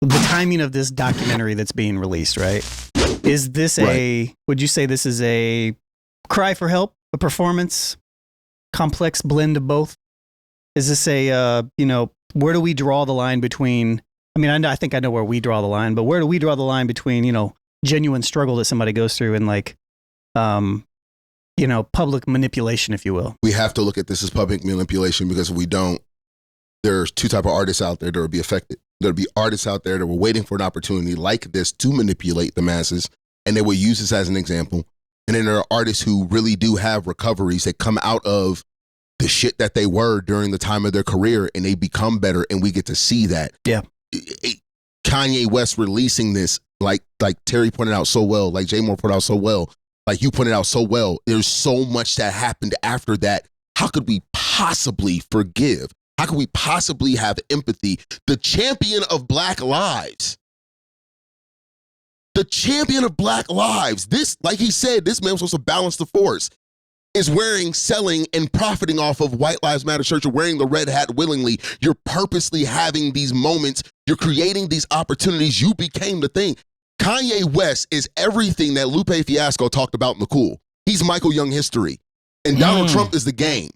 the timing of this documentary that's being released, right? Is this would you say this is a cry for help, a performance, complex blend of both? Is this a, where do we draw the line between, I think I know where we draw the line, but where do we draw the line between, genuine struggle that somebody goes through and like, public manipulation, if you will? We have to look at this as public manipulation, because if we don't, there's two type of artists out there that will be affected. There'll be artists out there that were waiting for an opportunity like this to manipulate the masses, and they will use this as an example. And then there are artists who really do have recoveries that come out of the shit that they were during the time of their career, and they become better, and we get to see that. Yeah. Kanye West releasing this, like Terry pointed out so well, like Jay Moore pointed out so well, like you pointed out so well, there's so much that happened after that. How could we possibly forgive? How could we possibly have empathy? The champion of Black lives. The champion of Black lives. This, like he said, this man was supposed to balance the force. Is wearing, selling, and profiting off of White Lives Matter shirts. You're wearing the red hat willingly. You're purposely having these moments. You're creating these opportunities. You became the thing. Kanye West is everything that Lupe Fiasco talked about in The Cool. He's Michael Young history. And Donald Trump is the game.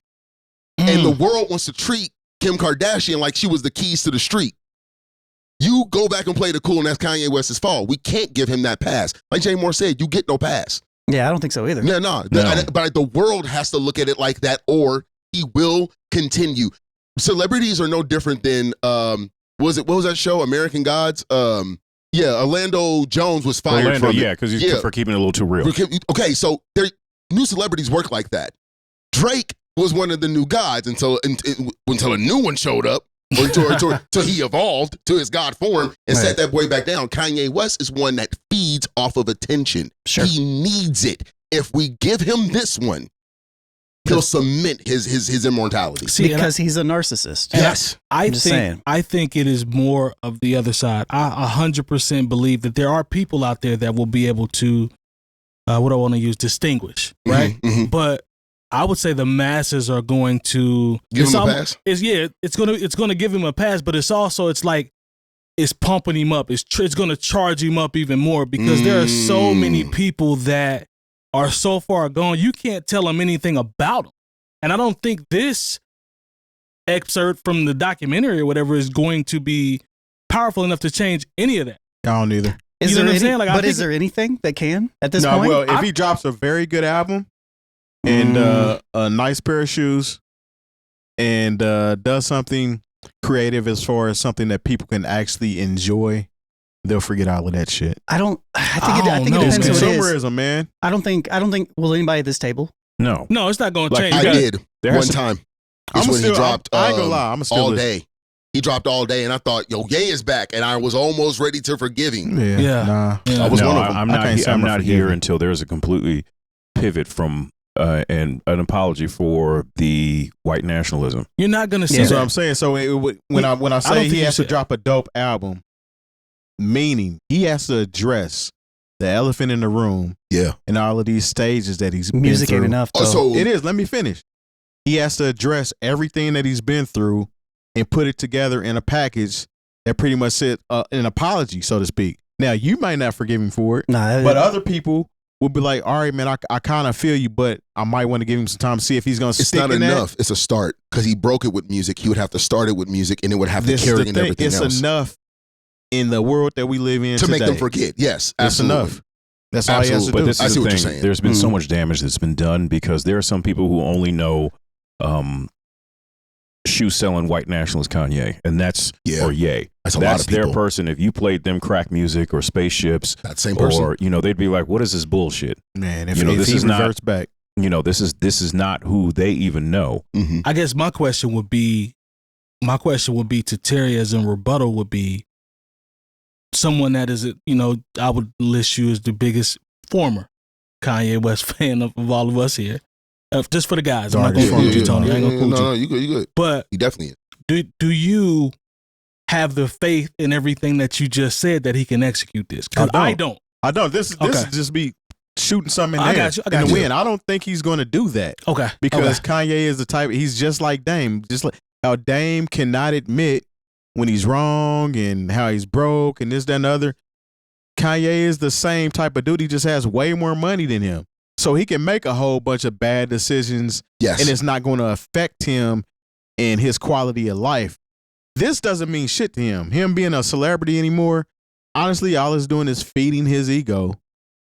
And the world wants to treat Kim Kardashian like she was the keys to the street. You go back and play The Cool, and that's Kanye West's fault. We can't give him that pass. Like Jay Moore said, you get no pass. Yeah, I don't think so either. Yeah, no. But the world has to look at it like that, or he will continue. Celebrities are no different than what was that show, American Gods? Orlando Jones was fired from it. because he's for keeping it a little too real. Okay, so new celebrities work like that. Drake was one of the new gods until a new one showed up, or until he evolved to his God form and set that boy back down. Kanye West is one that feeds off of attention. Sure. He needs it. If we give him this one, he'll cement his immortality. See, because he's a narcissist. Yes. I think it is more of the other side. I 100% believe that there are people out there that will be able to, distinguish, right? Mm-hmm. But I would say the masses are going to give him a pass. It's going to give him a pass, but it's pumping him up. It's going to charge him up even more, because there are so many people that are so far gone. You can't tell them anything about them, and I don't think this excerpt from the documentary or whatever is going to be powerful enough to change any of that. I don't either. Is there anything that can at this point? Well, if he drops a very good album and a nice pair of shoes and does something creative as far as something that people can actually enjoy, they'll forget all of that shit. I think it depends who it is. Consumerism, man. I don't think will anybody at this table? No, it's not going to change. I did one time. It's when he dropped I ain't gonna lie, All Day. He dropped All Day, and I thought, Ye is back, and I was almost ready to forgive him. Yeah. I was one of them. I'm not here until there's a completely pivot from and an apology for the white nationalism. You're not going to see That's that. what I'm saying. So when I say he has to drop a dope album, meaning he has to address the elephant in the room, and all of these stages that he's music been through. Ain't enough, though. So it is. Let me finish. He has to address everything that he's been through and put it together in a package that pretty much said an apology, so to speak. Now, you might not forgive him for it, but other people will be like, all right, man, I kind of feel you, but I might want to give him some time to see if he's going to stick in that. It's not enough. It's a start, because he broke it with music. He would have to start it with music, and it would have to carry in everything else. It's enough in the world that we live in to today. make them forget. Yes, absolutely. It's enough. That's all he has to do. But this I is see the what you're thing. saying. There's been so much damage that's been done, because there are some people who only know shoe selling white nationalist Kanye, and that's or Ye. That's a lot of people. Their person. If you played them crack music or spaceships, that same person, or they'd be like, "What is this bullshit?" Man, if he reverts back, this is not who they even know. Mm-hmm. I guess my question would be to Terry as in rebuttal would be someone that is, I would list you as the biggest former Kanye West fan of all of us here. Just for the guys. I'm not going to front you, Tony. I ain't going to quote you. No, you good. But he definitely is. Do you have the faith in everything that you just said that he can execute this? Because I don't. This is just me shooting something in there in the wind. I don't think he's going to do that. Okay. Because Kanye is the type, he's just like Dame. Just like how Dame cannot admit when he's wrong and how he's broke and this, that, and the other. Kanye is the same type of dude. He just has way more money than him. So he can make a whole bunch of bad decisions. Yes. And it's not going to affect him and his quality of life. This doesn't mean shit to him. Him being a celebrity anymore, honestly, all it's doing is feeding his ego.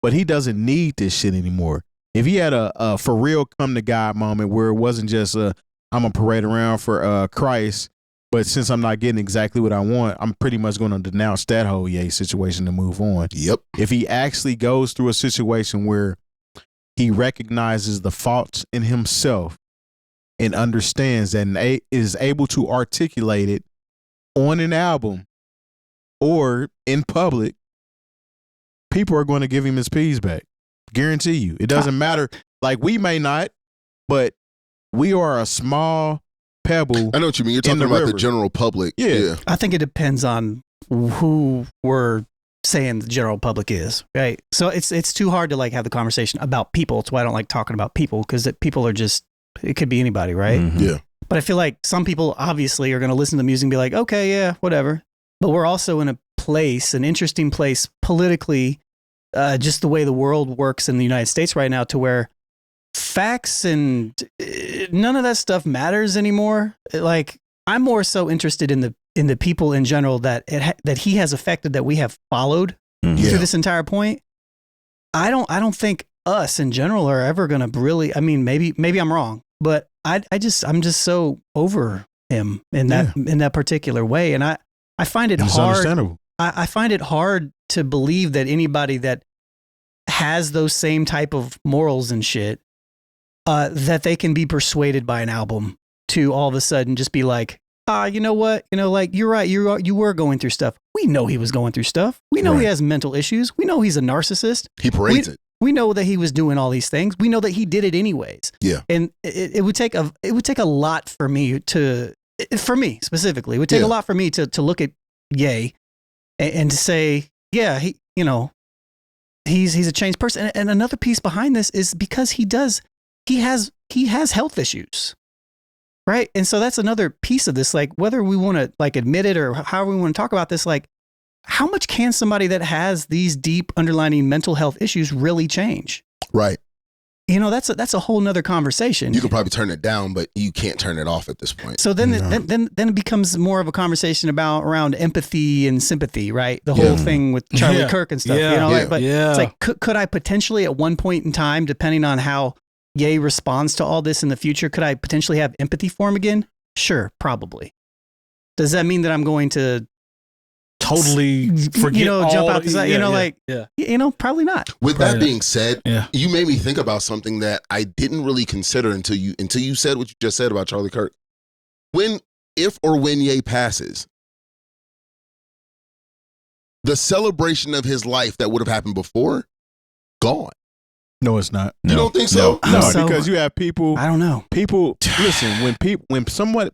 But he doesn't need this shit anymore. If he had a for real come to God moment where it wasn't just I'm going to parade around for Christ, but since I'm not getting exactly what I want, I'm pretty much going to denounce that whole Ye situation and move on. Yep. If he actually goes through a situation where he recognizes the faults in himself and understands that and is able to articulate it on an album or in public, people are going to give him his peas back. Guarantee you. It doesn't matter. Like, we may not, but we are a small pebble. I know what you mean. You're talking about the general public. Yeah. I think it depends on who we're saying the general public is, right? So it's too hard to like have the conversation about people. That's why I don't like talking about people, because people are just, it could be anybody, right? Mm-hmm. Yeah. But I feel like some people obviously are going to listen to the music and be like, okay, yeah, whatever. But we're also in a place, an interesting place politically, just the way the world works in the United States right now, to where facts and none of that stuff matters anymore. Like, I'm more so interested in the people in general that that he has affected, that we have followed through this entire point. I don't think us in general are ever going to really, I mean, maybe I'm wrong, but I'm just so over him in that particular way. And I find it hard. I find it hard to believe that anybody that has those same type of morals and shit, that they can be persuaded by an album to all of a sudden just be like, you know what? You know, like, you're right. You were going through stuff. We know he was going through stuff. We know he has mental issues. We know he's a narcissist. He parades it. We know that he was doing all these things. We know that he did it anyways. Yeah. And it would take a lot for me specifically, it would take a lot for me to look at Ye and to say, yeah, he's a changed person. And another piece behind this is because he has health issues. Right. And so that's another piece of this, like, whether we want to like admit it or however we want to talk about this, like, how much can somebody that has these deep underlying mental health issues really change? Right. You know, that's a whole nother conversation. You could probably turn it down, but you can't turn it off at this point. So then it becomes more of a conversation around empathy and sympathy, right? The whole thing with Charlie Kirk and stuff. You know, it's like, could I potentially at one point in time, depending on how Ye responds to all this in the future, could I potentially have empathy for him again? Sure, probably. Does that mean that I'm going to totally forget, jump out the side, probably not. With that being said, you made me think about something that I didn't really consider until you said what you just said about Charlie Kirk. If or when Ye passes, the celebration of his life that would have happened before, gone. No, it's not. You don't think so? No, because you have people. I don't know. People, listen, when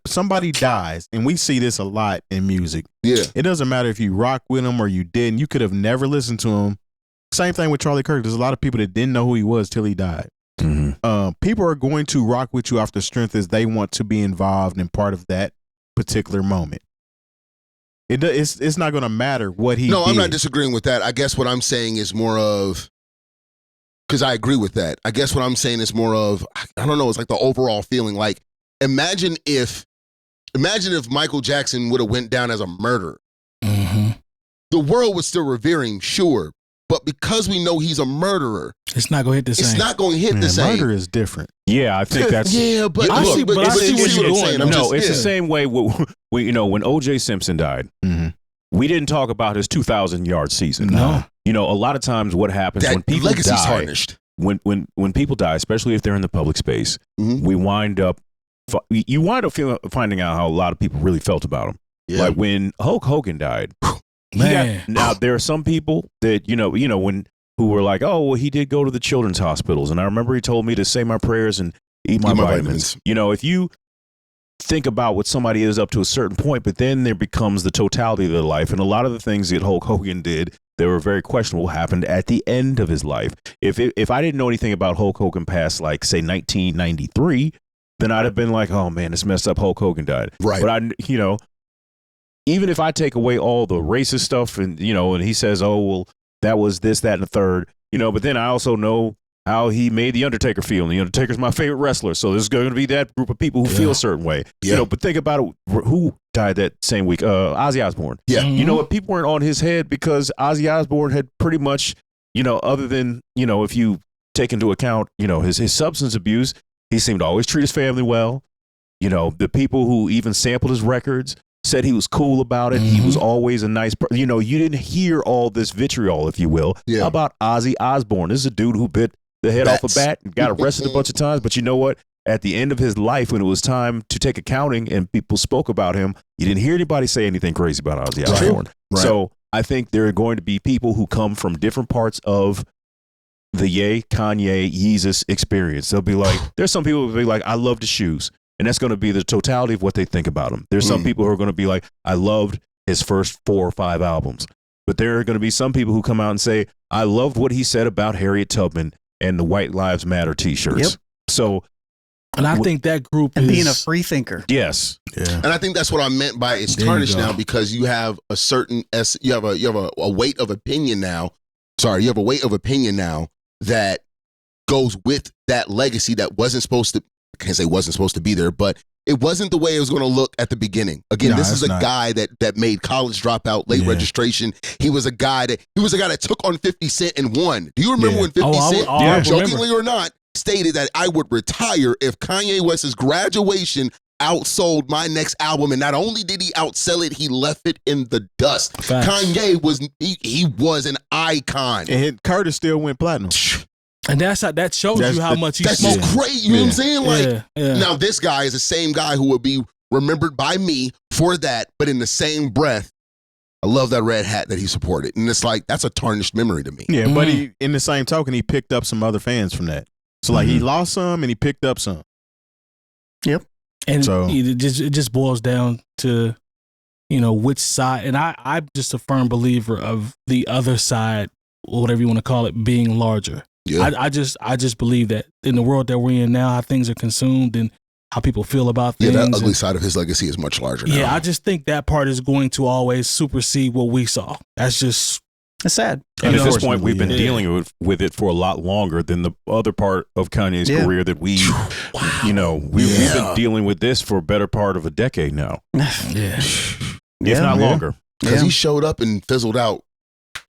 somebody dies, and we see this a lot in music. Yeah. It doesn't matter if you rock with him or you didn't. You could have never listened to him. Same thing with Charlie Kirk. There's a lot of people that didn't know who he was till he died. Mm-hmm. People are going to rock with you off the strength as they want to be involved in part of that particular moment. It's not going to matter what he did. I'm not disagreeing with that. I guess what I'm saying is more of, because I agree with that. I guess what I'm saying is more of, I don't know, it's like the overall feeling. Like, imagine if Michael Jackson would have went down as a murderer. Mm-hmm. The world would still revere him, sure. But because we know he's a murderer, it's not going to hit the same. It's not going to hit the same. Murder is different. Yeah, I think that's... but I see what you're saying. It's the same way when O.J. Simpson died, we didn't talk about his 2,000-yard season. No. A lot of times what happens that when people legacy's die, tarnished. When people die, especially if they're in the public space, you wind up finding out how a lot of people really felt about him. Yeah. Like when Hulk Hogan died. Now there are some people that who were like, oh, well, he did go to the children's hospitals, and I remember he told me to say my prayers and eat my vitamins. If you think about what somebody is up to a certain point, but then there becomes the totality of their life, and a lot of the things that Hulk Hogan did that were very questionable happened at the end of his life. If I didn't know anything about Hulk Hogan past, like, say, 1993, then I'd have been like, oh man, it's messed up, Hulk Hogan died. Right. But even if I take away all the racist stuff and, and he says, oh, well, that was this, that, and the third, but then I also know how he made The Undertaker feel. And The Undertaker's my favorite wrestler. So there's going to be that group of people who feel a certain way. Yeah. But think about it. Who died that same week? Ozzy Osbourne. Yeah. You know what? People weren't on his head because Ozzy Osbourne had pretty much, other than, if you take into account, his substance abuse, he seemed to always treat his family well. The people who even sampled his records said he was cool about it. He was always a nice person. You didn't hear all this vitriol, if you will, about Ozzy Osbourne. This is a dude who bit the head off a bat and got arrested a bunch of times. But you know what? At the end of his life, when it was time to take accounting and people spoke about him, you didn't hear anybody say anything crazy about Ozzy Osbourne. Right. So I think there are going to be people who come from different parts of the Kanye, Yeezus experience. They'll be like, there's some people who will be like, I love the shoes. And that's going to be the totality of what they think about him. There's some people who are going to be like, I loved his first 4 or 5 albums. But there are going to be some people who come out and say, I loved what he said about Harriet Tubman and the White Lives Matter t-shirts. Yep. So, and I think that group and is being a free thinker. Yes. Yeah. And I think that's what I meant by it's tarnished now, because you have a certain you have a weight of opinion now. Sorry, you have a weight of opinion now that goes with that legacy that wasn't supposed to, I can't say wasn't supposed to be there, but it wasn't the way it was going to look at the beginning. Again, this is a guy that made college dropout, late registration. He was a guy that took on 50 Cent and won. Do you remember when 50 Cent, jokingly or not, stated that I would retire if Kanye West's Graduation outsold my next album? And not only did he outsell it, he left it in the dust. Facts. Kanye was an icon. And Curtis still went platinum. And that shows you how much he smoked. That's great. You know what I'm saying? Like, now this guy is the same guy who will be remembered by me for that, but in the same breath, I love that red hat that he supported. And it's like, that's a tarnished memory to me. Yeah, but he, in the same token, he picked up some other fans from that. So like he lost some and he picked up some. Yep. And so it just boils down to, which side. And I'm just a firm believer of the other side, or whatever you want to call it, being larger. Yeah. I just believe that in the world that we're in now, how things are consumed and how people feel about things. Yeah, that ugly side of his legacy is much larger now. Yeah, I just think that part is going to always supersede what we saw. It's sad. And at this point, we've been dealing with it for a lot longer than the other part of Kanye's career that we've been dealing with this for a better part of a decade now. If not longer. Because he showed up and fizzled out.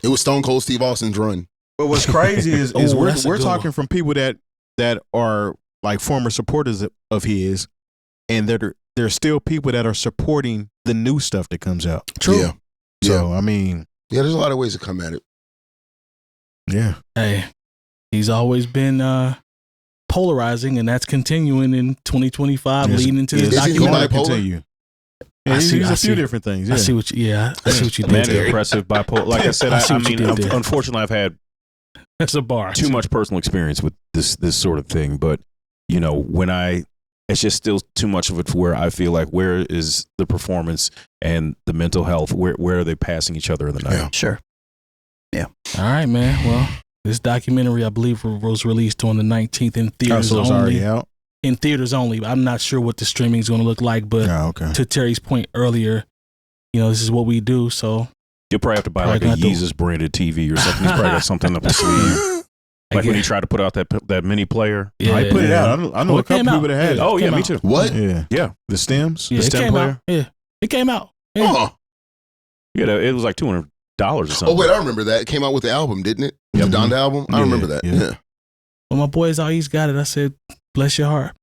It was Stone Cold Steve Austin's run. But what's crazy is we're talking from people that are like former supporters of his, and there's still people that are supporting the new stuff that comes out. True. Yeah. So I mean, there's a lot of ways to come at it. Yeah. Hey, he's always been polarizing, and that's continuing in 2025, leading into this documentary. Continue. Yeah, he's a few different things. Yeah. I see what you did. Manic depressive bipolar. Like I said, unfortunately, I've had that's a bar. Too much personal experience with this sort of thing, but it's just still too much of it for where I feel like, where is the performance and the mental health? Where are they passing each other in the night? Yeah. Sure. Yeah. All right, man. Well, this documentary, I believe, was released on the 19th in theaters only. Already out. In theaters only. I'm not sure what the streaming is going to look like, but to Terry's point earlier, this is what we do. So you'll probably have to buy like a Yeezus branded TV or something. He's probably got something up his sleeve. Like when he tried to put out that mini player. Yeah, I put it out. I know a couple people that had it. Oh, yeah, me too. What? Yeah. The stems? Yeah, the stem player? Yeah. It came out. Yeah. Yeah, it was like $200 or something. Oh, wait, I remember that. It came out with the album, didn't it? The Donda album? I remember that. Yeah. When my boys all he's got it, I said, bless your heart.